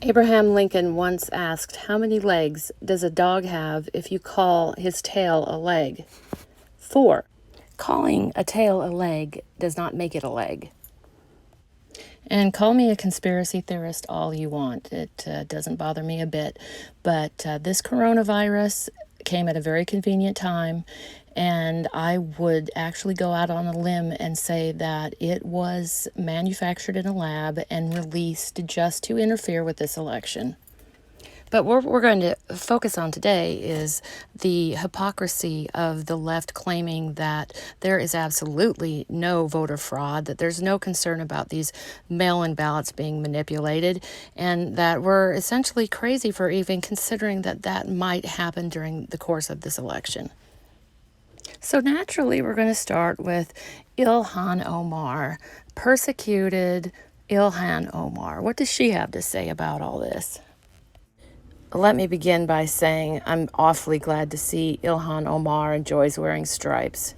Abraham Lincoln once asked, how many legs does a dog have if you call his tail a leg? 4. Calling a tail a leg does not make it a leg. And call me a conspiracy theorist all you want. It doesn't bother me a bit. But this coronavirus came at a very convenient time, and I would actually go out on a limb and say that it was manufactured in a lab and released just to interfere with this election. But what we're going to focus on today is the hypocrisy of the left claiming that there is absolutely no voter fraud, that there's no concern about these mail-in ballots being manipulated, and that we're essentially crazy for even considering that that might happen during the course of this election. So naturally, we're going to start with Ilhan Omar, persecuted Ilhan Omar. What does she have to say about all this? Let me begin by saying I'm awfully glad to see Ilhan Omar enjoys wearing stripes.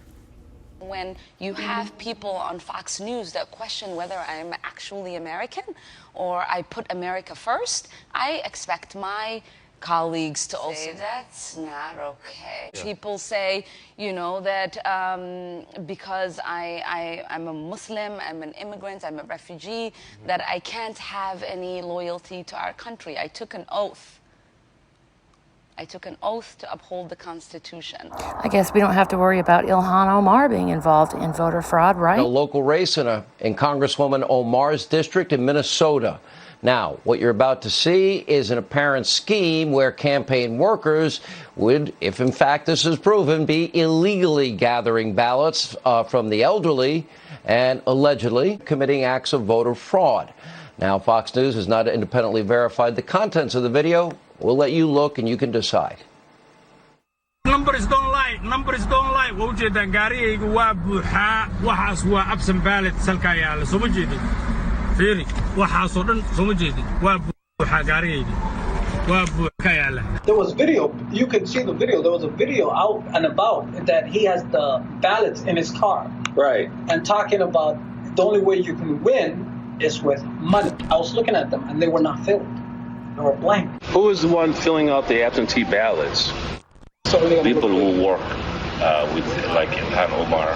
When you have people on Fox News that question whether I'm actually American or I put America first, I expect my colleagues to also say that's not okay. Yeah. People say, you know, that because I'm a Muslim, I'm an immigrant, I'm a refugee, that I can't have any loyalty to our country. I took an oath. To uphold the Constitution. I guess we don't have to worry about Ilhan Omar being involved in voter fraud, right? A local race in Congresswoman Omar's district in Minnesota. Now, what you're about to see is an apparent scheme where campaign workers would, if in fact this is proven, be illegally gathering ballots from the elderly and allegedly committing acts of voter fraud. Now, Fox News has not independently verified the contents of the video. We'll let you look and you can decide. Numbers don't lie. Numbers don't lie. Wajida gaarigaygu waa buuxaa. Waxaas waa absent ballot salka yaala. Soo ma jeedin. Fiiri, waxaas oo dhan soo ma jeedin. Waa buuxaa gaarigaygu. Waa buuxa yaala. There was video. You can see the video. There was a video out and about that he has the ballots in his car. Right. And talking about the only way you can win is with money. I was looking at them and they were not filled. They were blank. Who is the one filling out the absentee ballots? People who work with, like, Ilhan Omar.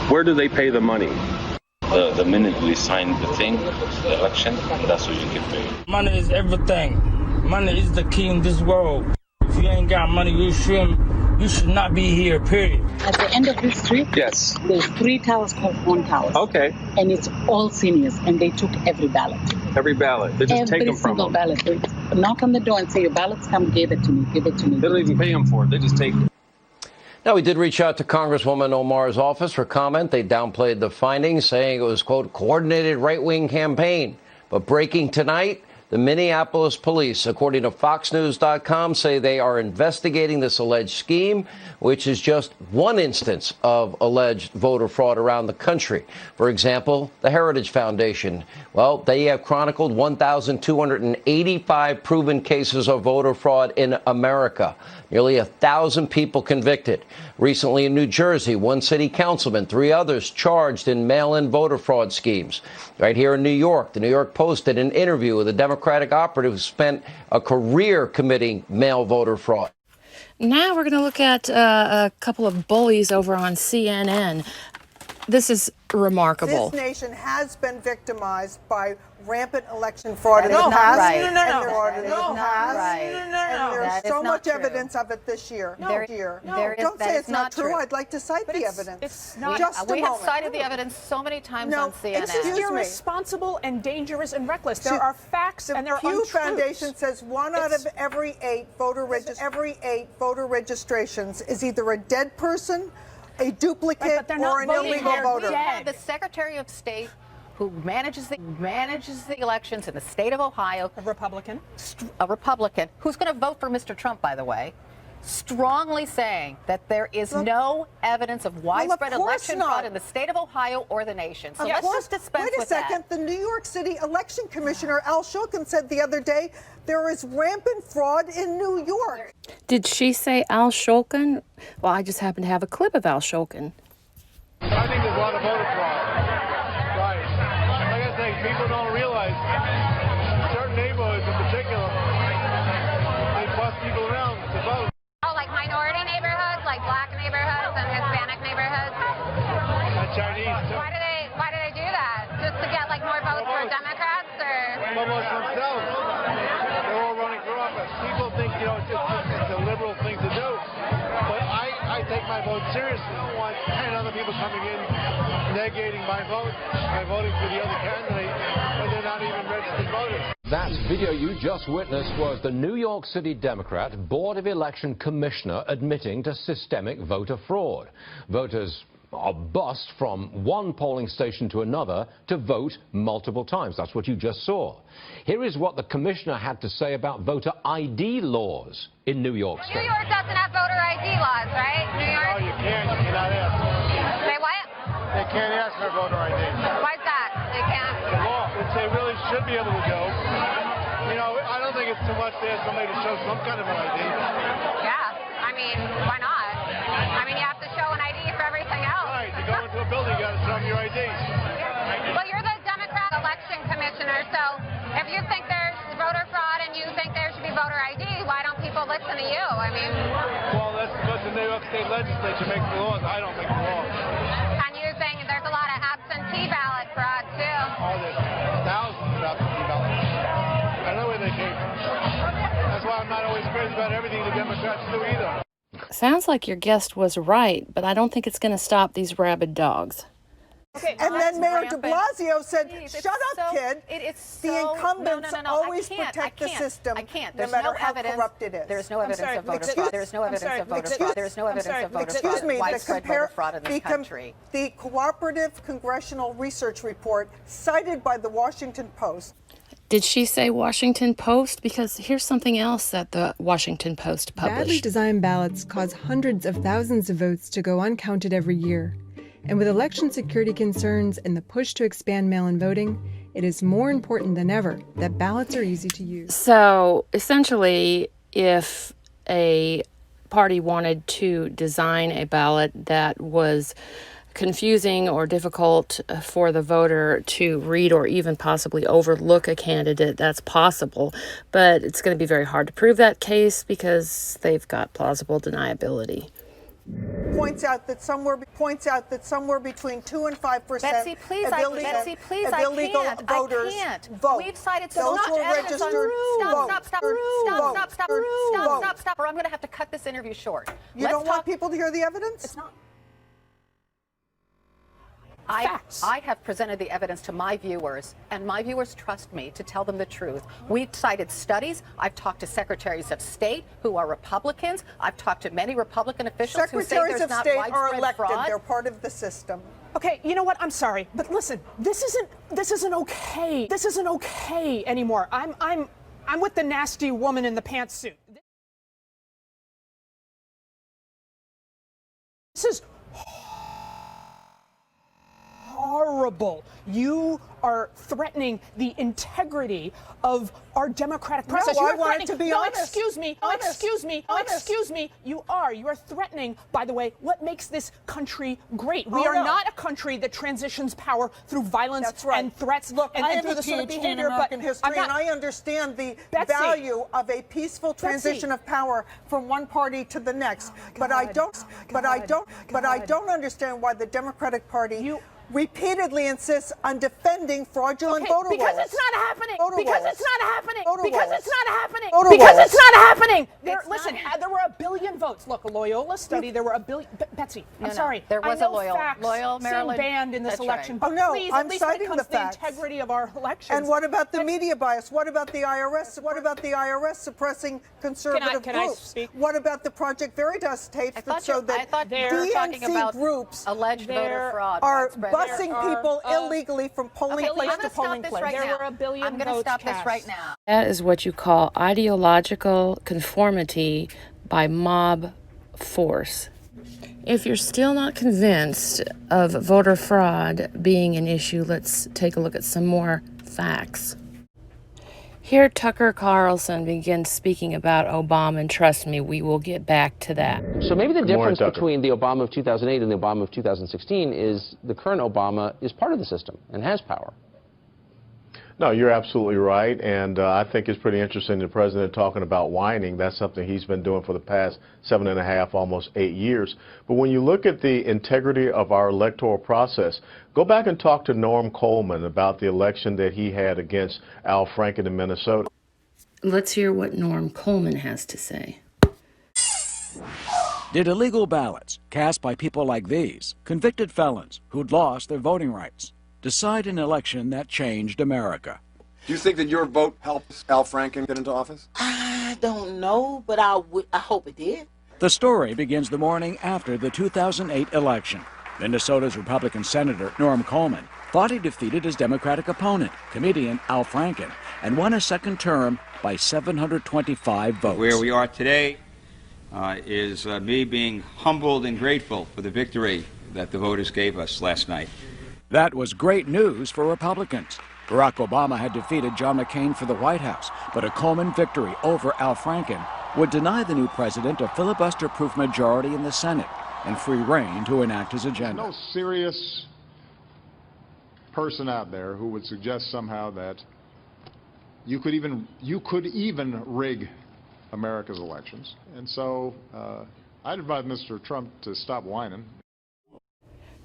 Where do they pay the money? The minute we sign the thing, the election, that's what you get paid. Money is everything. Money is the key in this world. If you ain't got money, you should not be here, period. At the end of this street, yes, there's 3 towers called Horn Towers. Okay. And it's all seniors, and they took every ballot. Every ballot. They just take them from them. Every single ballot. They knock on the door and say, your ballots come, give it to me, give it to me. They don't even pay them for it. They just take it. Now, we did reach out to Congresswoman Omar's office for comment. They downplayed the findings, saying it was, quote, coordinated right-wing campaign. But breaking tonight, the Minneapolis police, according to FoxNews.com, say they are investigating this alleged scheme, which is just one instance of alleged voter fraud around the country. For example, the Heritage Foundation. Well, they have chronicled 1,285 proven cases of voter fraud in America. Nearly 1,000 people convicted. Recently in New Jersey, 1 city councilman, 3 others charged in mail-in voter fraud schemes. Right here in New York, the New York Post did an interview with a Democratic operative who spent a career committing mail voter fraud. Now we're going to look at a couple of bullies over on CNN. This is remarkable. This nation has been victimized by rampant election fraud. No, right. There's so much evidence of it this year. Don't say it's not true. I'd like to cite the evidence. It's not. Just we have cited the evidence so many times on CNN. Excuse me. Irresponsible and dangerous and reckless. There are facts and there are untruths. The Pew Foundation says 1 out of every 8 voter registrations is either a dead person, a duplicate, or an illegal voter. The Secretary of State who manages the elections in the state of Ohio, a Republican, who's going to vote for Mr. Trump, by the way, strongly saying that there is no evidence of widespread election fraud in the state of Ohio or the nation. So let's just dispense with that. Wait a second. The New York City Election Commissioner Al Sholkin said the other day there is rampant fraud in New York. Did she say Al Sholkin? Well, I just happen to have a clip of Al Sholkin. I think there's a lot of voter fraud. Right. Like I say, people don't realize certain neighborhoods, if the almost themselves. They're all running for office. People think, you know, it's a liberal thing to do. But I take my vote seriously. I don't want 10 other people coming in negating my vote by voting for the other candidate when they're not even registered voters. That video you just witnessed was the New York City Democrat Board of Election Commissioner admitting to systemic voter fraud. Voters are bussed from one polling station to another to vote multiple times. That's what you just saw. Here is what the commissioner had to say about voter ID laws in New York State. New York doesn't have voter ID laws, right? New York? No, you can't. You cannot ask. Say what? They can't ask for voter ID. Why's that? They can't? The law, which they really should be able to do. You know, I don't think it's too much to ask somebody to show some kind of an ID. Yeah. I mean, why not? I mean, you have to show an ID for everything else. Right. You go into a building, you got to show them your ID. Well, you're the Democrat election commissioner, so if you think there's voter fraud and you think there should be voter ID, why don't people listen to you? I mean... Well, that's because the New York State legislature makes the laws. I don't make the laws. And you're saying there's a lot of absentee ballot fraud, too. Oh, there's thousands of absentee ballots. I don't know where they came from. That's why I'm not always crazy about everything the Democrats do either. Sounds like your guest was right, but I don't think it's going to stop these rabid dogs. Okay, and then Mayor de Blasio said, Please, shut up, kid. The incumbents always protect the system, There's no matter no how evidence. corrupt it is. There's no evidence of voter fraud. There's no evidence of voter fraud. There's no evidence of voter fraud. Widespread voter fraud in this country. The Cooperative Congressional Research Report cited by the Washington Post. Did she say Washington Post? Because here's something else that the Washington Post published. Badly designed ballots cause hundreds of thousands of votes to go uncounted every year. And with election security concerns and the push to expand mail-in voting, it is more important than ever that ballots are easy to use. So essentially, if a party wanted to design a ballot that was confusing or difficult for the voter to read or even possibly overlook a candidate, that's possible. But it's going to be very hard to prove that case because they've got plausible deniability. Points out that somewhere between 2 and 5% Betsy, please, of illegal I voters can't. vote. We've cited Those so much were evidence registered Stop, or I'm going to have to cut this interview short. You don't want people to hear the evidence? It's not. I have presented the evidence to my viewers, and my viewers trust me to tell them the truth. We've cited studies. I've talked to secretaries of state who are Republicans. I've talked to many Republican officials who say there's not widespread fraud. Secretaries of state are elected. They're part of the system. Okay, you know what? I'm sorry, but listen, this isn't okay. This isn't okay anymore. I'm with the nasty woman in the pantsuit. This is horrible. You are threatening the integrity of our democratic process. No, I want to be honest. Excuse me. Excuse me. You are threatening, by the way, what makes this country great. We are not a country that transitions power through violence and threats. Look, and I have through a the sort of PhD in behavior, American history, and I understand the value of a peaceful transition of power from one party to the next. But I don't understand why the Democratic Party repeatedly insists on defending fraudulent voter rolls. Because it's not happening. Because it's not happening. Listen, there were 1 billion votes. Look, a Loyola study, there were 1 billion. Betsy, I'm sorry. There was a Loyola, Maryland banned in this election. Oh no, please, I'm citing the facts. The integrity of our elections. And what about the media bias? What about the IRS? What about the IRS suppressing conservative groups? What about the Project Veritas tapes that showed that DNC groups alleged voter fraud are busing people illegally from polling place to polling place? There were 1 billion I'm going to stop this right now. That is what you call ideological conformity by mob force. If you're still not convinced of voter fraud being an issue, let's take a look at some more facts. Here, Tucker Carlson begins speaking about Obama, and trust me, we will get back to that. So maybe the difference between the Obama of 2008 and the Obama of 2016 is the current Obama is part of the system and has power. No, you're absolutely right, and I think it's pretty interesting the president talking about whining. That's something he's been doing for the past 7.5, almost 8 years. But when you look at the integrity of our electoral process, go back and talk to Norm Coleman about the election that he had against Al Franken in Minnesota. Let's hear what Norm Coleman has to say. Did illegal ballots cast by people like these, convicted felons who'd lost their voting rights, decide an election that changed America? Do you think that your vote helped Al Franken get into office? I don't know, but I hope it did. The story begins the morning after the 2008 election. Minnesota's Republican Senator Norm Coleman thought he defeated his Democratic opponent, comedian Al Franken, and won a second term by 725 votes. Where we are today is me being humbled and grateful for the victory that the voters gave us last night. That was great news for Republicans. Barack Obama had defeated John McCain for the White House, but a Coleman victory over Al Franken would deny the new president a filibuster-proof majority in the Senate and free rein to enact his agenda. There's no serious person out there who would suggest somehow that you could even rig America's elections. And so I'd advise Mr. Trump to stop whining.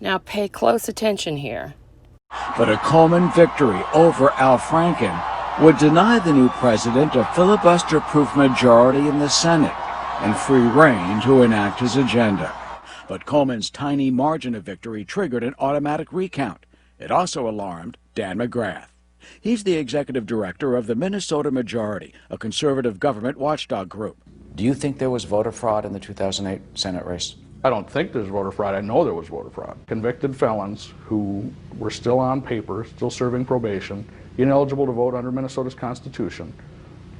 Now pay close attention here. But a Coleman victory over Al Franken would deny the new president a filibuster-proof majority in the Senate and free rein to enact his agenda. But Coleman's tiny margin of victory triggered an automatic recount. It also alarmed Dan McGrath. He's the executive director of the Minnesota Majority, a conservative government watchdog group. Do you think there was voter fraud in the 2008 Senate race? I don't think there's voter fraud. I know there was voter fraud. Convicted felons who were still on paper, still serving probation, ineligible to vote under Minnesota's Constitution,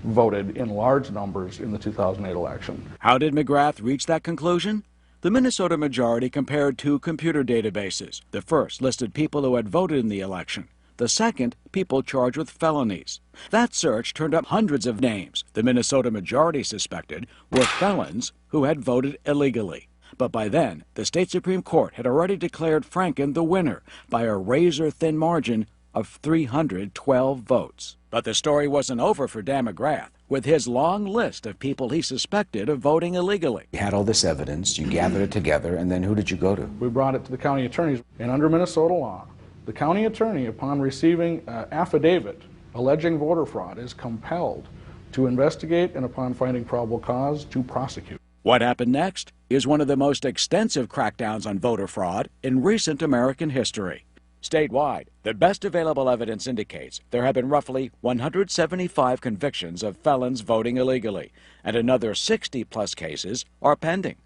voted in large numbers in the 2008 election. How did McGrath reach that conclusion? The Minnesota Majority compared two computer databases. The first listed people who had voted in the election. The second, people charged with felonies. That search turned up hundreds of names the Minnesota Majority suspected were felons who had voted illegally. But by then, the state Supreme Court had already declared Franken the winner by a razor-thin margin of 312 votes. But the story wasn't over for Dan McGrath, with his long list of people he suspected of voting illegally. You had all this evidence, you gathered it together, and then who did you go to? We brought it to the county attorneys, and under Minnesota law, the county attorney, upon receiving an affidavit alleging voter fraud, is compelled to investigate and, upon finding probable cause, to prosecute. What happened next is one of the most extensive crackdowns on voter fraud in recent American history. Statewide, the best available evidence indicates there have been roughly 175 convictions of felons voting illegally, and another 60-plus cases are pending.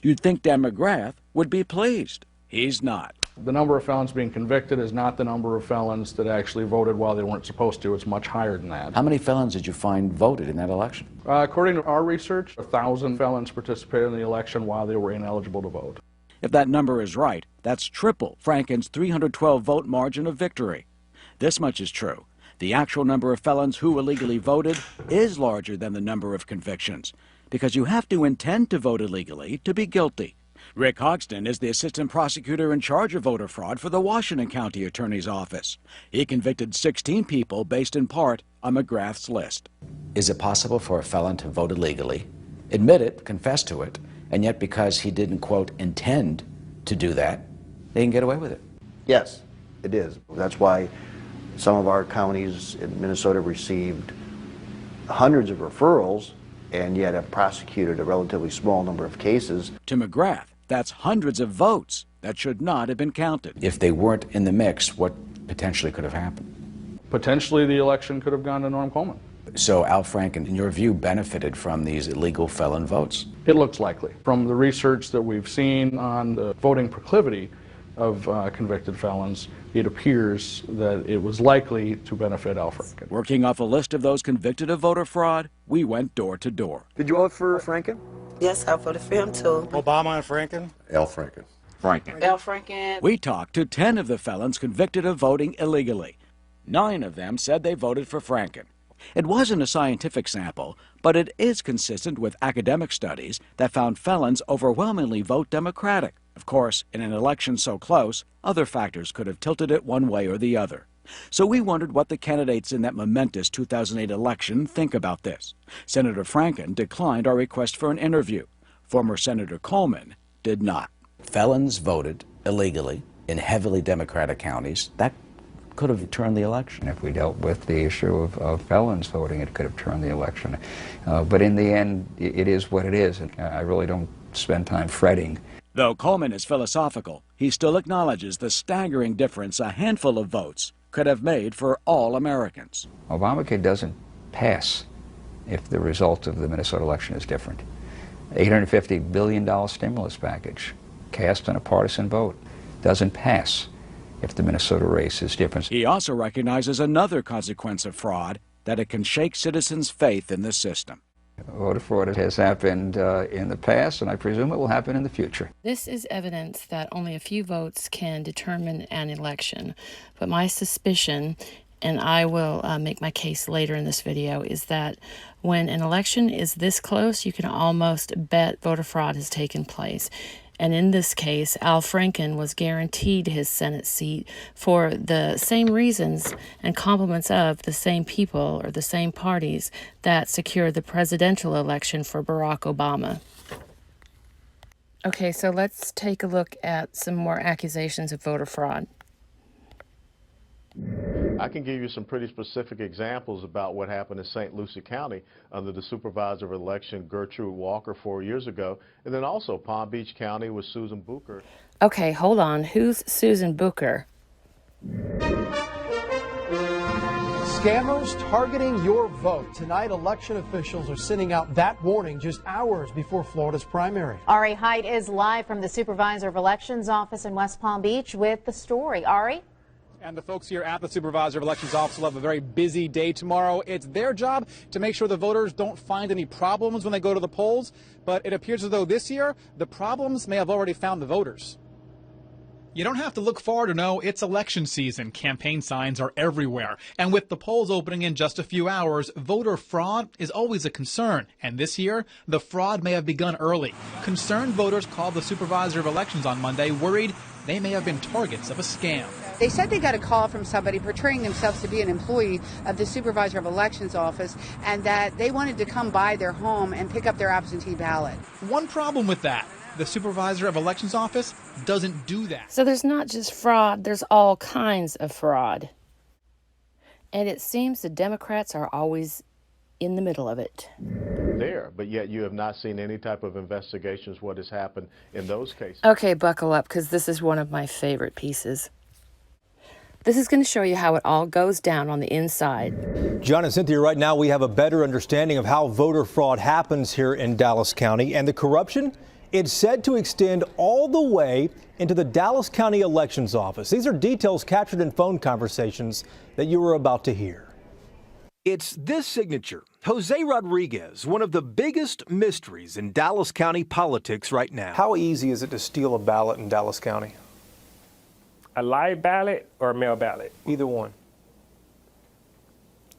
You'd think Dan McGrath would be pleased. He's not. The number of felons being convicted is not the number of felons that actually voted while they weren't supposed to. It's much higher than that. How many felons did you find voted in that election? According to our research, 1,000 felons participated in the election while they were ineligible to vote. If that number is right, that's triple Franken's 312-vote margin of victory. This much is true. The actual number of felons who illegally voted is larger than the number of convictions, because you have to intend to vote illegally to be guilty. Rick Hogston is the assistant prosecutor in charge of voter fraud for the Washington County Attorney's Office. He convicted 16 people based in part on McGrath's list. Is it possible for a felon to vote illegally, admit it, confess to it, and yet because he didn't, quote, intend to do that, they can get away with it? Yes, it is. That's why some of our counties in Minnesota received hundreds of referrals and yet have prosecuted a relatively small number of cases. To McGrath, that's hundreds of votes that should not have been counted. If they weren't in the mix, what potentially could have happened? Potentially the election could have gone to Norm Coleman. So Al Franken, in your view, benefited from these illegal felon votes? It looks likely. From the research that we've seen on the voting proclivity of convicted felons, it appears that it was likely to benefit Al Franken. Working off a list of those convicted of voter fraud, we went door to door. Did you vote for Franken? Yes, I voted for him too. Obama and Franken? Al Franken. Franken. Al Franken. We talked to 10 of the felons convicted of voting illegally. 9 of them said they voted for Franken. It wasn't a scientific sample, but it is consistent with academic studies that found felons overwhelmingly vote Democratic. Of course, in an election so close, other factors could have tilted it one way or the other. So we wondered what the candidates in that momentous 2008 election think about this. Senator Franken declined our request for an interview. Former Senator Coleman did not. Felons voted illegally in heavily Democratic counties. That could have turned the election. If we dealt with the issue of felons voting, it could have turned the election. But in the end, it is what it is. And I really don't spend time fretting. Though Coleman is philosophical, he still acknowledges the staggering difference a handful of votes could have made for all Americans. Obamacare doesn't pass if the result of the Minnesota election is different. $850 billion stimulus package cast on a partisan vote doesn't pass if the Minnesota race is different. He also recognizes another consequence of fraud, that it can shake citizens' faith in the system. Voter fraud has happened in the past, and I presume it will happen in the future. This is evidence that only a few votes can determine an election. But my suspicion, and I will make my case later in this video, is that when an election is this close, you can almost bet voter fraud has taken place. And in this case, Al Franken was guaranteed his Senate seat for the same reasons and compliments of the same people or the same parties that secured the presidential election for Barack Obama. Okay, so let's take a look at some more accusations of voter fraud. I can give you some pretty specific examples about what happened in St. Lucie County under the supervisor of election, Gertrude Walker, 4 years ago, and then also Palm Beach County with Susan Booker. Okay, hold on. Who's Susan Booker? Scammers targeting your vote. Tonight, election officials are sending out that warning just hours before Florida's primary. Ari Height is live from the Supervisor of Elections office in West Palm Beach with the story. Ari? And the folks here at the Supervisor of Elections office will have a very busy day tomorrow. It's their job to make sure the voters don't find any problems when they go to the polls. But it appears as though this year, the problems may have already found the voters. You don't have to look far to know it's election season. Campaign signs are everywhere. And with the polls opening in just a few hours, voter fraud is always a concern. And this year, the fraud may have begun early. Concerned voters called the Supervisor of Elections on Monday, worried they may have been targets of a scam. They said they got a call from somebody portraying themselves to be an employee of the Supervisor of Elections office and that they wanted to come by their home and pick up their absentee ballot. One problem with that, the Supervisor of Elections office doesn't do that. So there's not just fraud, there's all kinds of fraud. And it seems the Democrats are always in the middle of it. There, but yet you have not seen any type of investigations what has happened in those cases. Okay, buckle up, because this is one of my favorite pieces. This is going to show you how it all goes down on the inside. John and Cynthia, right now we have a better understanding of how voter fraud happens here in Dallas County, and the corruption, it's said to extend all the way into the Dallas County Elections Office. These are details captured in phone conversations that you were about to hear. It's this signature, Jose Rodriguez, one of the biggest mysteries in Dallas County politics right now. How easy is it to steal a ballot in Dallas County? A live ballot or a mail ballot? Either one.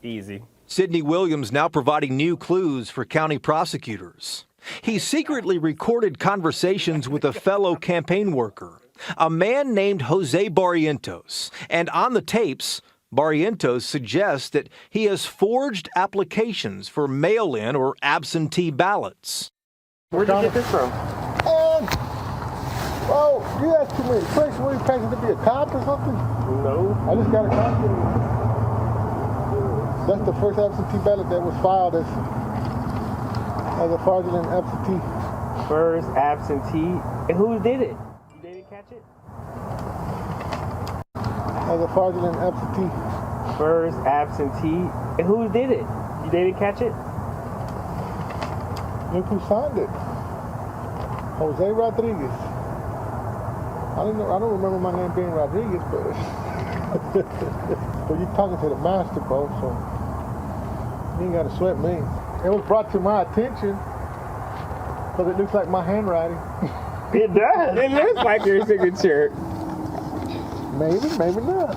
Easy. Sidney Williams now providing new clues for county prosecutors. He secretly recorded conversations with a fellow campaign worker, a man named Jose Barrientos. And on the tapes, Barrientos suggests that he has forged applications for mail-in or absentee ballots. Where did you get this from? Oh, you asked too many questions. What are you practicing to be a cop or something? No. I just got a copy. That's the first absentee ballot that was filed as a fraudulent absentee. First absentee. And who did it? You didn't catch it? As a fraudulent absentee. First absentee. And who did it? You didn't catch it? Look who signed it. Jose Rodriguez. I don't remember my name being Rodriguez, but but you're talking to the master, bro, so you ain't got to sweat me. It was brought to my attention because it looks like my handwriting. It does. It looks like your signature. Maybe, maybe not.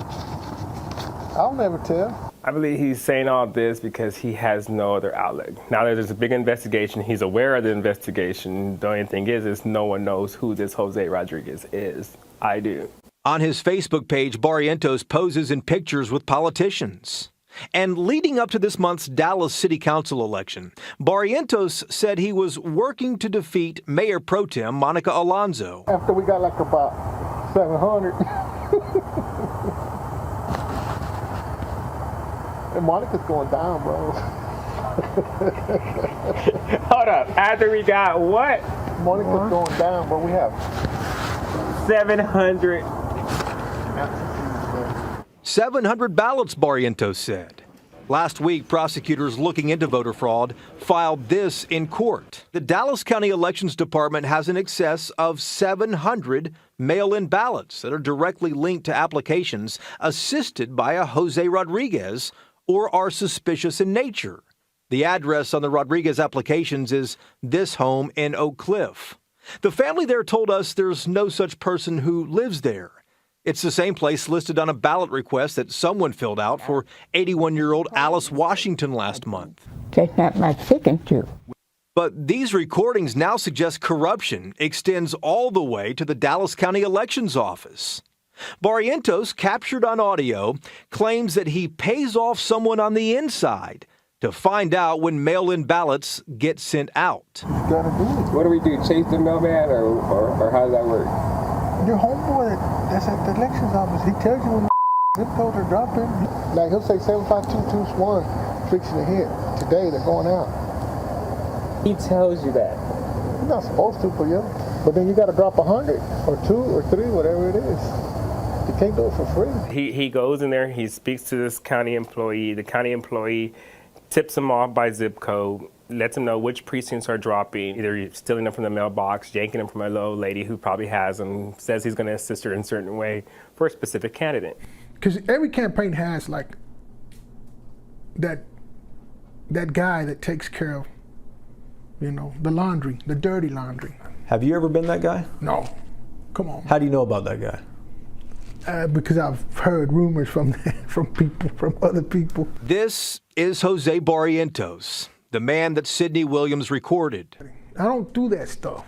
I'll never tell. I believe he's saying all this because he has no other outlet. Now that there's a big investigation, he's aware of the investigation. The only thing is no one knows who this Jose Rodriguez is. I do. On his Facebook page, Barrientos poses in pictures with politicians. And leading up to this month's Dallas City Council election, Barrientos said he was working to defeat Mayor Pro Tem Monica Alonso. After we got like about 700. And Monica's going down, bro. Hold up. After we got what? Monica's going down, bro. We have 700. 700 ballots, Barrientos said. Last week, prosecutors looking into voter fraud filed this in court. The Dallas County Elections Department has in excess of 700 mail-in ballots that are directly linked to applications assisted by a Jose Rodriguez or are suspicious in nature. The address on the Rodriguez applications is this home in Oak Cliff. The family there told us there's no such person who lives there. It's the same place listed on a ballot request that someone filled out for 81-year-old Alice Washington last month. That's not my chicken too. But these recordings now suggest corruption extends all the way to the Dallas County Elections Office. Barrientos, captured on audio, claims that he pays off someone on the inside to find out when mail-in ballots get sent out. What do we do? Chase the mailman or how does that work? Your homeboy that's at the elections office, he tells you when zip codes are dropping. Like he'll say 75221 fixing to hit. Today they're going out. He tells you that. You're not supposed to, but yeah. But then you got to drop 100 or 2 or 3, whatever it is. You can't do it for free. He goes in there, he speaks to this county employee. The county employee tips him off by zip code, lets him know which precincts are dropping, either stealing them from the mailbox, yanking them from a little lady who probably has them, says he's going to assist her in a certain way for a specific candidate. Because every campaign has like that guy that takes care of, you know, the laundry, the dirty laundry. Have you ever been that guy? No. Come on. How do you know about that guy? Because I've heard rumors from other people. This is Jose Barrientos, the man that Sidney Williams recorded. I don't do that stuff.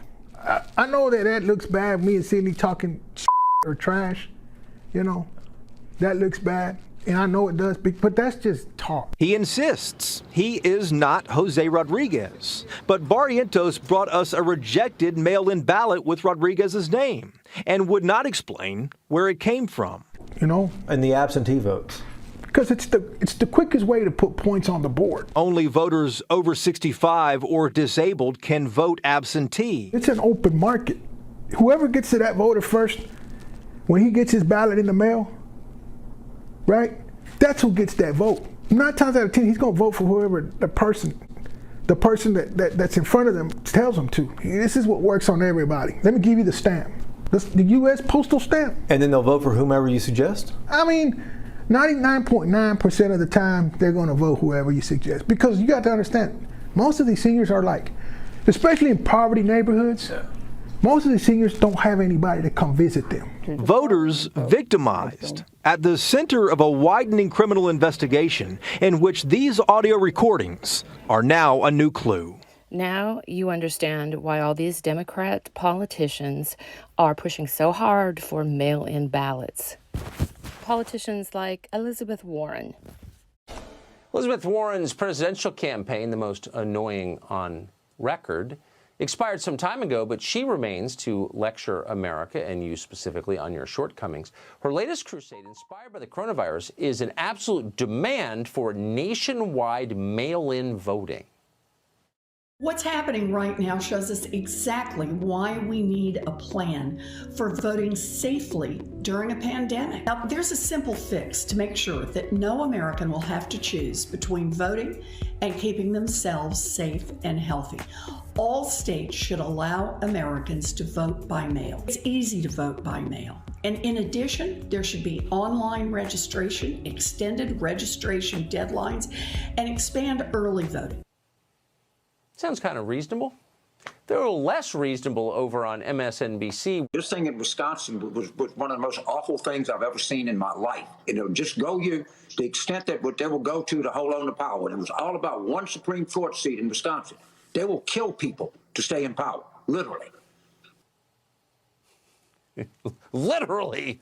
I know that looks bad, me and Sidney talking or trash, you know, that looks bad. And I know it does, but that's just talk. He insists he is not Jose Rodriguez. But Barrientos brought us a rejected mail-in ballot with Rodriguez's name and would not explain where it came from. You know? And the absentee votes. Because it's the quickest way to put points on the board. Only voters over 65 or disabled can vote absentee. It's an open market. Whoever gets to that voter first, when he gets his ballot in the mail, right? That's who gets that vote. 9 times out of 10, he's going to vote for whoever the person that's in front of them tells him to. This is what works on everybody. Let me give you the stamp. The U.S. postal stamp. And then they'll vote for whomever you suggest? I mean, 99.9% of the time, they're going to vote whoever you suggest. Because you got to understand, most of these seniors are like, especially in poverty neighborhoods, most of the seniors don't have anybody to come visit them. Voters victimized at the center of a widening criminal investigation in which these audio recordings are now a new clue. Now you understand why all these Democrat politicians are pushing so hard for mail-in ballots. Politicians like Elizabeth Warren. Elizabeth Warren's presidential campaign, the most annoying on record, expired some time ago, but she remains to lecture America and you specifically on your shortcomings. Her latest crusade, inspired by the coronavirus, is an absolute demand for nationwide mail-in voting. What's happening right now shows us exactly why we need a plan for voting safely during a pandemic. Now, there's a simple fix to make sure that no American will have to choose between voting and keeping themselves safe and healthy. All states should allow Americans to vote by mail. It's easy to vote by mail. And in addition, there should be online registration, extended registration deadlines, and expand early voting. Sounds kind of reasonable. They're a little less reasonable over on MSNBC. This thing in Wisconsin was one of the most awful things I've ever seen in my life. It'll just go you the extent that what they will go to hold on to power. And it was all about one Supreme Court seat in Wisconsin. They will kill people to stay in power, literally. literally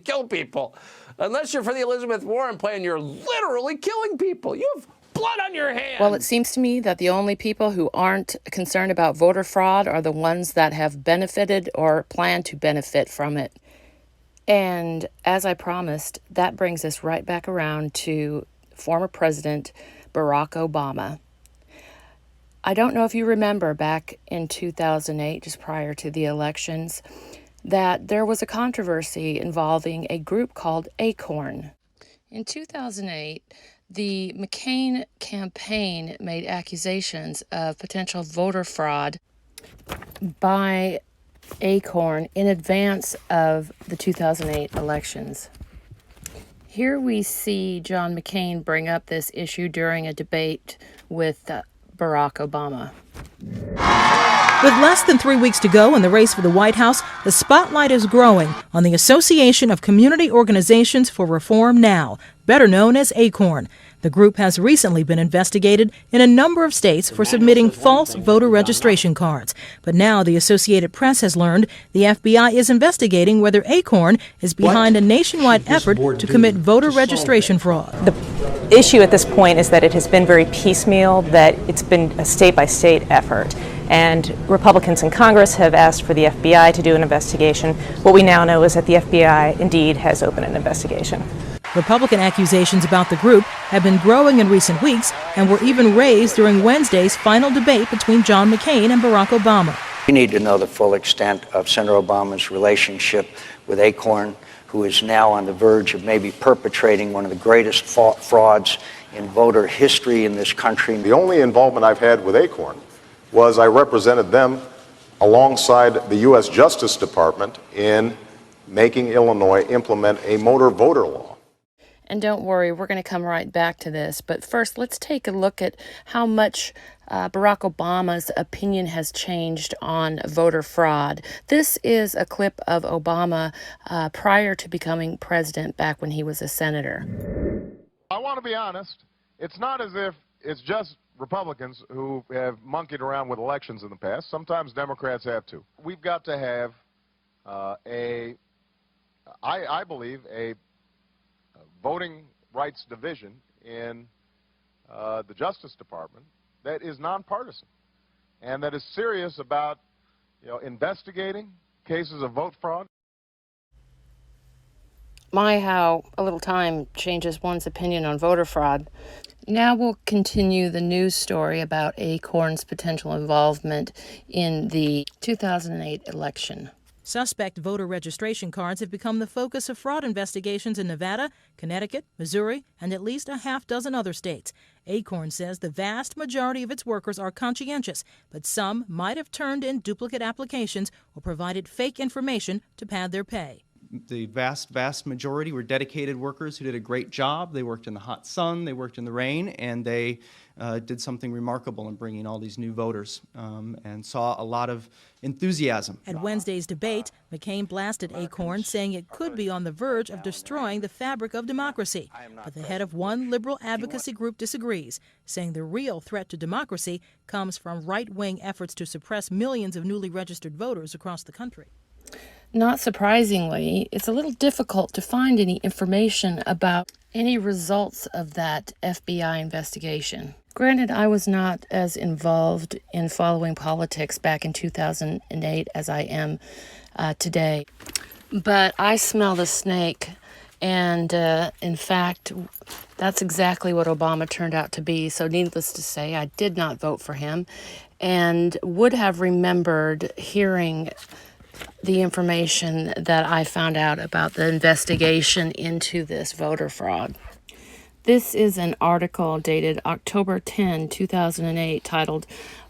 kill people. Unless you're for the Elizabeth Warren plan, you're literally killing people. You have blood on your hands. Well, it seems to me that the only people who aren't concerned about voter fraud are the ones that have benefited or plan to benefit from it. And as I promised, that brings us right back around to former President Barack Obama. I don't know if you remember back in 2008, just prior to the elections, that there was a controversy involving a group called ACORN. In 2008, the McCain campaign made accusations of potential voter fraud by ACORN in advance of the 2008 elections. Here we see John McCain bring up this issue during a debate with Barack Obama. With less than 3 weeks to go in the race for the White House, the spotlight is growing on the Association of Community Organizations for Reform Now, better known as ACORN. The group has recently been investigated in a number of states for submitting false voter registration cards. But now the Associated Press has learned the FBI is investigating whether ACORN is behind a nationwide effort to commit voter registration fraud. The issue at this point is that it has been very piecemeal, that it's been a state-by-state effort. And Republicans in Congress have asked for the FBI to do an investigation. What we now know is that the FBI indeed has opened an investigation. Republican accusations about the group have been growing in recent weeks and were even raised during Wednesday's final debate between John McCain and Barack Obama. We need to know the full extent of Senator Obama's relationship with ACORN, who is now on the verge of maybe perpetrating one of the greatest frauds in voter history in this country. The only involvement I've had with ACORN was I represented them alongside the U.S. Justice Department in making Illinois implement a motor voter law. And don't worry, we're going to come right back to this. But first, let's take a look at how much Barack Obama's opinion has changed on voter fraud. This is a clip of Obama prior to becoming president, back when he was a senator. I want to be honest. It's not as if it's just Republicans who have monkeyed around with elections in the past. Sometimes Democrats have too. We've got to have I believe, a voting rights division in the Justice Department that is nonpartisan and that is serious about, investigating cases of vote fraud. My, how a little time changes one's opinion on voter fraud. Now we'll continue the news story about ACORN's potential involvement in the 2008 election. Suspect voter registration cards have become the focus of fraud investigations in Nevada, Connecticut, Missouri, and at least a half dozen other states. ACORN says the vast majority of its workers are conscientious, but some might have turned in duplicate applications or provided fake information to pad their pay. The vast majority were dedicated workers who did a great job. They worked in the hot sun, they worked in the rain, and they did something remarkable in bringing all these new voters and saw a lot of enthusiasm. At Wednesday's debate, McCain blasted ACORN, saying it could be on the verge of destroying the fabric of democracy. But the head of one liberal advocacy group disagrees, saying the real threat to democracy comes from right-wing efforts to suppress millions of newly registered voters across the country. Not surprisingly, it's a little difficult to find any information about any results of that FBI investigation. Granted, I was not as involved in following politics back in 2008 as I am today. But I smell the snake, and in fact, that's exactly what Obama turned out to be. So needless to say, I did not vote for him and would have remembered hearing the information that I found out about the investigation into this voter fraud. This is an article dated October 10, 2008, titled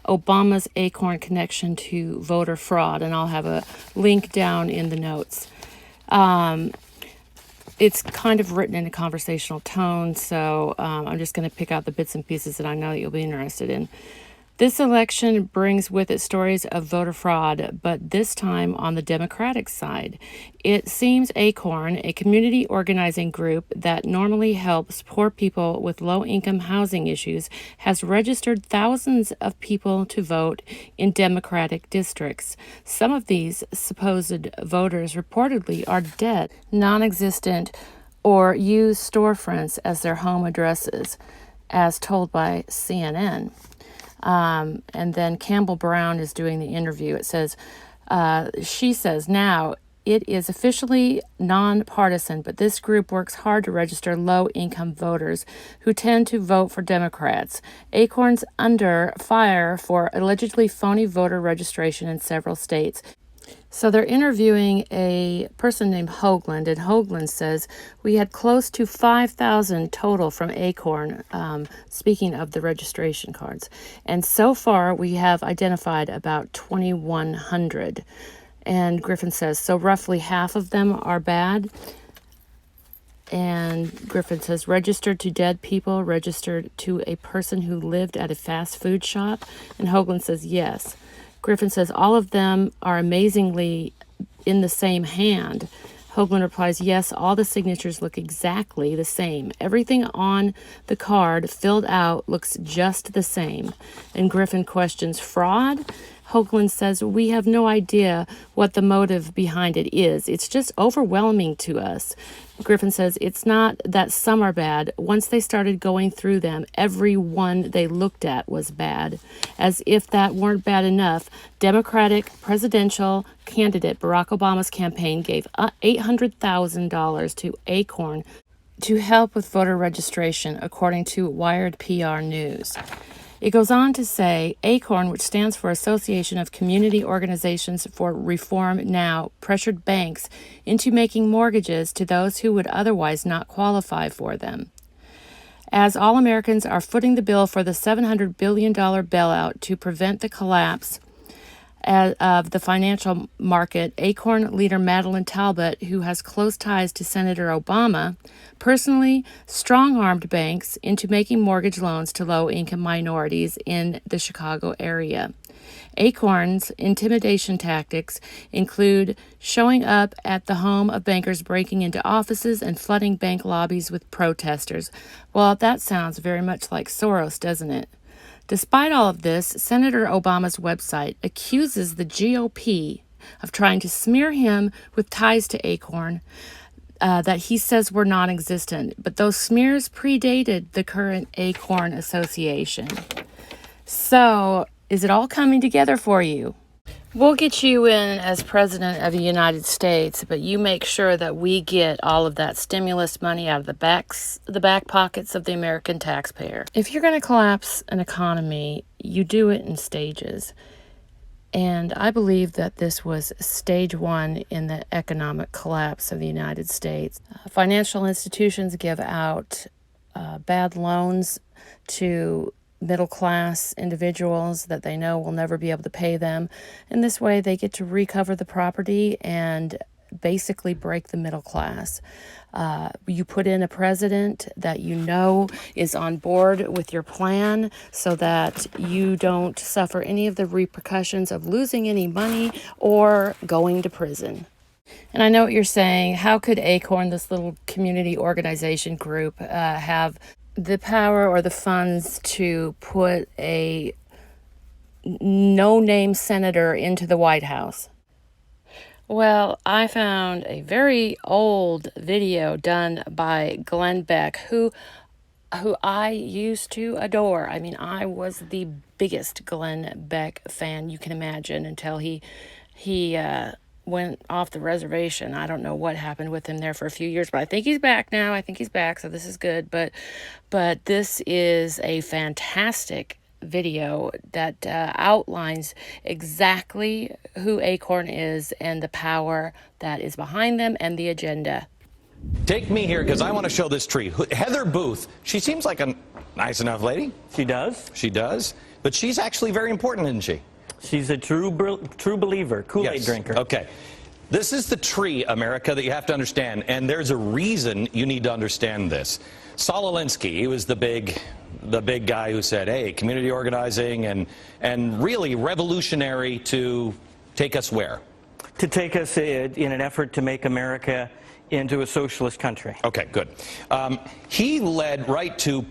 Obama's ACORN Connection to Voter Fraud, and I'll have a link down in the notes. It's kind of written in a conversational tone, so I'm just going to pick out the bits and pieces that I know that you'll be interested in. This election brings with it stories of voter fraud, but this time on the Democratic side. It seems ACORN, a community organizing group that normally helps poor people with low-income housing issues, has registered thousands of people to vote in Democratic districts. Some of these supposed voters reportedly are dead, non-existent, or use storefronts as their home addresses, as told by CNN. And then Campbell Brown is doing the interview. It says, she says, now it is officially nonpartisan, but this group works hard to register low-income voters who tend to vote for Democrats. ACORN's under fire for allegedly phony voter registration in several states. So they're interviewing a person named Holcomb, and Holcomb says, we had close to 5,000 total from ACORN, speaking of the registration cards. And so far, we have identified about 2,100. And Griffin says, so roughly half of them are bad. And Griffin says, registered to dead people, registered to a person who lived at a fast food shop. And Holcomb says, yes. Griffin says, all of them are amazingly in the same hand. Holcomb replies, yes, all the signatures look exactly the same. Everything on the card filled out looks just the same. And Griffin questions, fraud? Holcomb says, we have no idea what the motive behind it is. It's just overwhelming to us. Griffin says, it's not that some are bad. Once they started going through them, every one they looked at was bad. As if that weren't bad enough, Democratic presidential candidate Barack Obama's campaign gave $800,000 to ACORN to help with voter registration, according to Wired PR News. It goes on to say, ACORN, which stands for Association of Community Organizations for Reform Now, pressured banks into making mortgages to those who would otherwise not qualify for them. As all Americans are footing the bill for the $700 billion bailout to prevent the collapse of the financial market, ACORN leader Madeleine Talbot, who has close ties to Senator Obama, personally strong-armed banks into making mortgage loans to low-income minorities in the Chicago area. ACORN's intimidation tactics include showing up at the home of bankers, breaking into offices, and flooding bank lobbies with protesters. Well, that sounds very much like Soros, doesn't it? Despite all of this, Senator Obama's website accuses the GOP of trying to smear him with ties to ACORN that he says were non-existent. But those smears predated the current ACORN association. So, is it all coming together for you? We'll get you in as President of the United States, but you make sure that we get all of that stimulus money out of the back pockets of the American taxpayer. If you're going to collapse an economy, you do it in stages. And I believe that this was stage one in the economic collapse of the United States. Financial institutions give out bad loans to middle-class individuals that they know will never be able to pay them. In this way, they get to recover the property and basically break the middle class. You put in a president that you know is on board with your plan so that you don't suffer any of the repercussions of losing any money or going to prison. And I know what you're saying. How could ACORN, this little community organization group, have the power or the funds to put a no-name senator into the White House? Well, I found a very old video done by Glenn Beck, who I used to adore. I mean, I was the biggest Glenn Beck fan you can imagine until he went off the reservation. I don't know what happened with him there for a few years, but I think he's back now. I think he's back, so this is good. But this is a fantastic video that outlines exactly who ACORN is and the power that is behind them and the agenda. Take me here because I want to show this tree. Heather Booth, she seems like a nice enough lady. She does. She does. But she's actually very important, isn't she? She's a true believer, Kool-Aid drinker. Okay. This is the tree, America, that you have to understand, and there's a reason you need to understand this. Saul Alinsky, he was the big the big guy who said, hey, community organizing and really revolutionary to take us where? To take us in an effort to make America into a socialist country. Okay, good. He led right to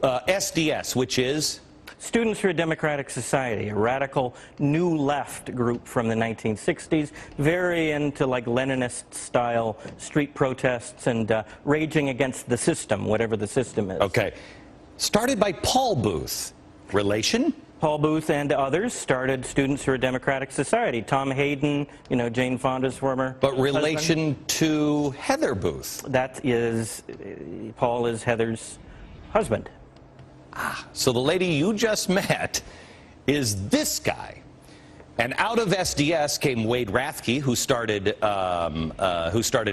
SDS, which is? Students for a Democratic Society, a radical new left group from the 1960s, very into like Leninist-style street protests and raging against the system, whatever the system is. Okay. Started by Paul Booth. Relation? Paul Booth and others started Students for a Democratic Society. Tom Hayden, you know, Jane Fonda's former But relation husband. To Heather Booth? That is, Paul is Heather's husband. So the lady you just met is this guy. And out of SDS came Wade Rathke, who started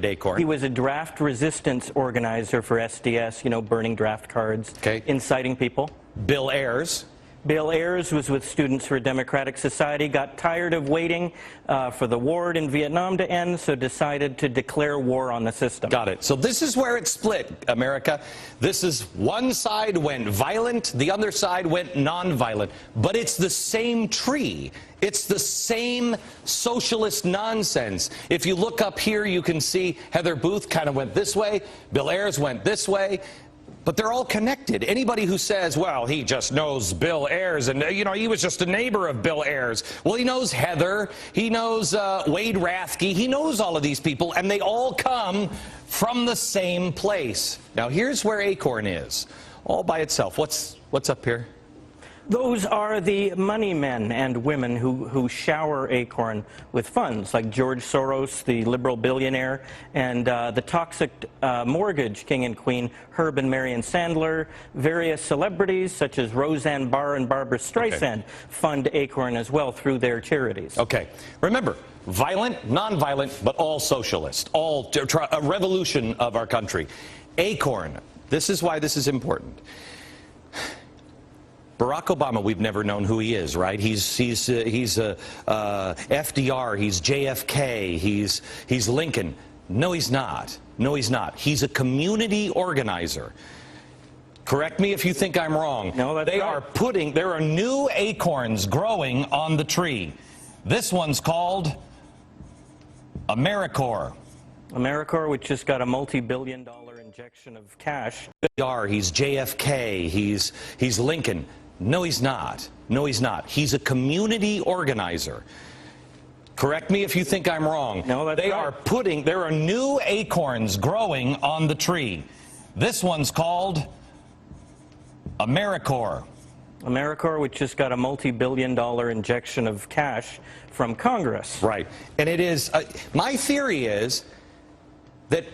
ACORN. He was a draft resistance organizer for SDS, you know, burning draft cards, inciting people. Bill Ayers. Bill Ayers was with Students for a Democratic Society, got tired of waiting for the war in Vietnam to end, so decided to declare war on the system. Got it. So this is where it split, America. This is one side went violent, the other side went nonviolent. But it's the same tree. It's the same socialist nonsense. If you look up here, you can see Heather Booth kind of went this way, Bill Ayers went this way. But they're all connected. Anybody who says, well, he just knows Bill Ayers and, you know, he was just a neighbor of Bill Ayers. Well, he knows Heather. He knows Wade Rathke. He knows all of these people, and they all come from the same place. Now, here's where ACORN is, all by itself. What's up here? Those are the money men and women who shower ACORN with funds, like George Soros, the liberal billionaire, and the toxic mortgage king and queen, Herb and Marion Sandler. Various celebrities, such as Roseanne Barr and Barbara Streisand, fund ACORN as well through their charities. Okay. Remember, violent, nonviolent, but all socialist, all a revolution of our country. ACORN, this is why this is important. Barack Obama, we've never known who he is, right? He's FDR, he's JFK, he's Lincoln. No, he's not. No, he's not. He's a community organizer. Correct me if you think I'm wrong. No, that's right. There are new acorns growing on the tree. This one's called AmeriCorps. AmeriCorps, which just got a multi-billion-dollar injection of cash. He's JFK, he's Lincoln. No, he's not. No, he's not. He's a community organizer. Correct me if you think I'm wrong. No, that's right. There are new acorns growing on the tree. This one's called AmeriCorps. AmeriCorps, which just got a multi-billion-dollar injection of cash from Congress. Right. And it is, my theory is that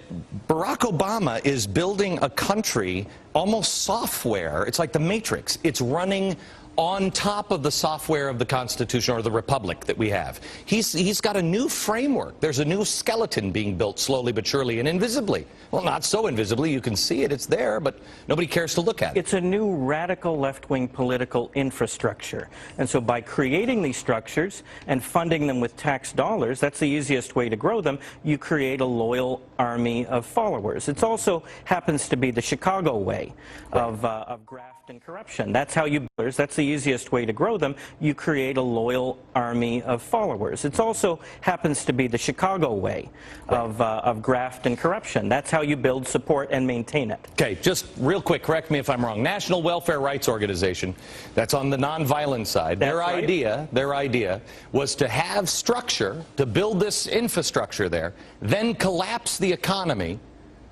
Barack Obama is building a country, almost software. It's like the Matrix. It's running on top of the software of the Constitution or the Republic that we have. He's got a new framework. There's a new skeleton being built slowly but surely and invisibly. Well, not so invisibly. You can see it. It's there, but nobody cares to look at it. It's a new radical left-wing political infrastructure. And so by creating these structures and funding them with tax dollars, that's the easiest way to grow them, you create a loyal army of followers. It also happens to be the Chicago way of graft and corruption. That's how you, that's the easiest way to grow them. You create a loyal army of followers. It also happens to be the Chicago way of graft and corruption. That's how you build support and maintain it. Okay, just real quick, correct me if I'm wrong. National Welfare Rights Organization, that's on the nonviolent side. Their idea was to have structure, to build this infrastructure there, then collapse the economy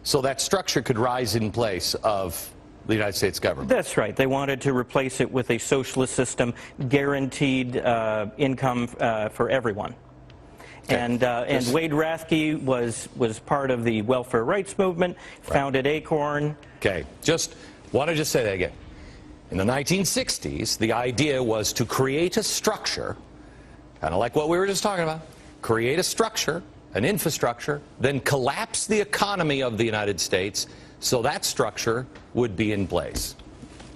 so that structure could rise in place of the United States government. That's right. They wanted to replace it with a socialist system, guaranteed income for everyone. Okay. And Wade Rathke was part of the welfare rights movement, founded ACORN. Okay, just want to say that again. In the 1960s, the idea was to create a structure, kind of like what we were just talking about, create a structure, an infrastructure, then collapse the economy of the United States so that structure would be in place.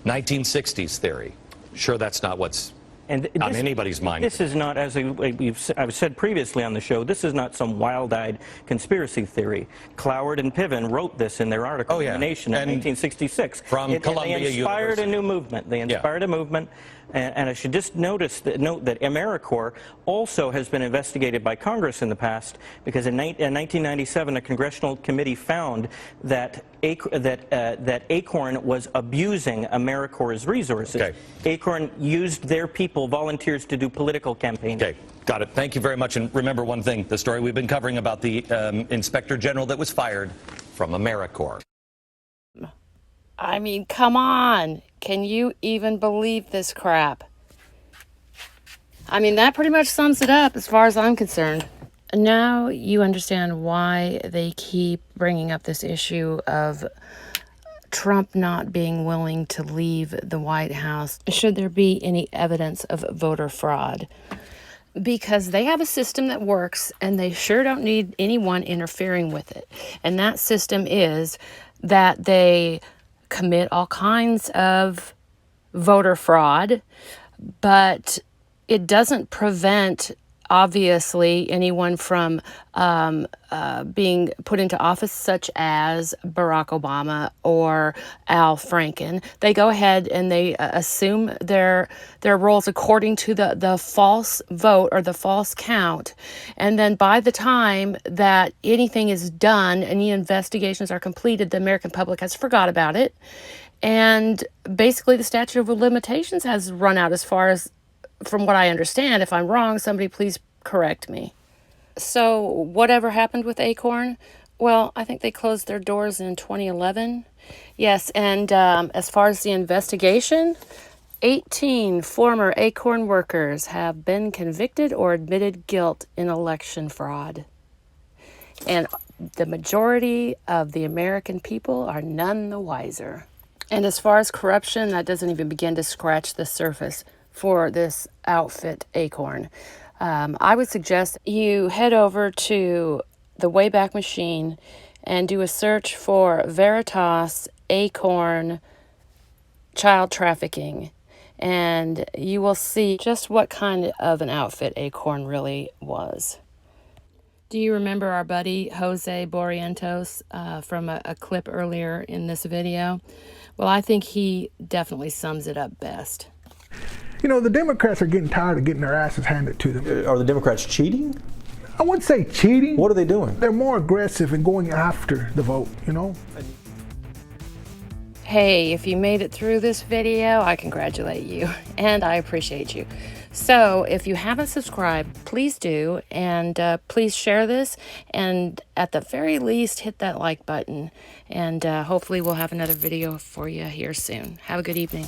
1960s theory. Sure, that's not what's And on anybody's mind. This is not, as I've said previously on the show, this is not some wild-eyed conspiracy theory. Cloward and Piven wrote this in their article in The Nation in 1966. From Columbia They inspired University. a new movement. They inspired a movement. And I should just note that AmeriCorps also has been investigated by Congress in the past, because in 1997 a congressional committee found that ACORN was abusing AmeriCorps' resources. Okay. ACORN used their people, volunteers, to do political campaigning. Okay, got it. Thank you very much. And remember one thing, the story we've been covering about the Inspector General that was fired from AmeriCorps. I mean, come on. Can you even believe this crap? I mean, that pretty much sums it up as far as I'm concerned. Now you understand why they keep bringing up this issue of Trump not being willing to leave the White House should there be any evidence of voter fraud. Because they have a system that works, and they sure don't need anyone interfering with it. And that system is that they commit all kinds of voter fraud, but it doesn't prevent, obviously, anyone from being put into office, such as Barack Obama or Al Franken. They go ahead and they assume their roles according to the false vote or the false count. And then by the time that anything is done, any investigations are completed, the American public has forgot about it. And basically the statute of limitations has run out, as far as, from what I understand. If I'm wrong, somebody please correct me. So whatever happened with ACORN? Well, I think they closed their doors in 2011. Yes, and as far as the investigation, 18 former ACORN workers have been convicted or admitted guilt in election fraud. And the majority of the American people are none the wiser. And as far as corruption, that doesn't even begin to scratch the surface for this outfit, ACORN. I would suggest you head over to the Wayback Machine and do a search for Veritas ACORN child trafficking, and you will see just what kind of an outfit ACORN really was. Do you remember our buddy Jose Barrientos from a clip earlier in this video? Well, I think he definitely sums it up best. You know, the Democrats are getting tired of getting their asses handed to them. Are the Democrats cheating? I wouldn't say cheating. What are they doing? They're more aggressive in going after the vote, you know? Hey, if you made it through this video, I congratulate you, and I appreciate you. So, if you haven't subscribed, please do, and please share this, and at the very least, hit that like button, and hopefully we'll have another video for you here soon. Have a good evening.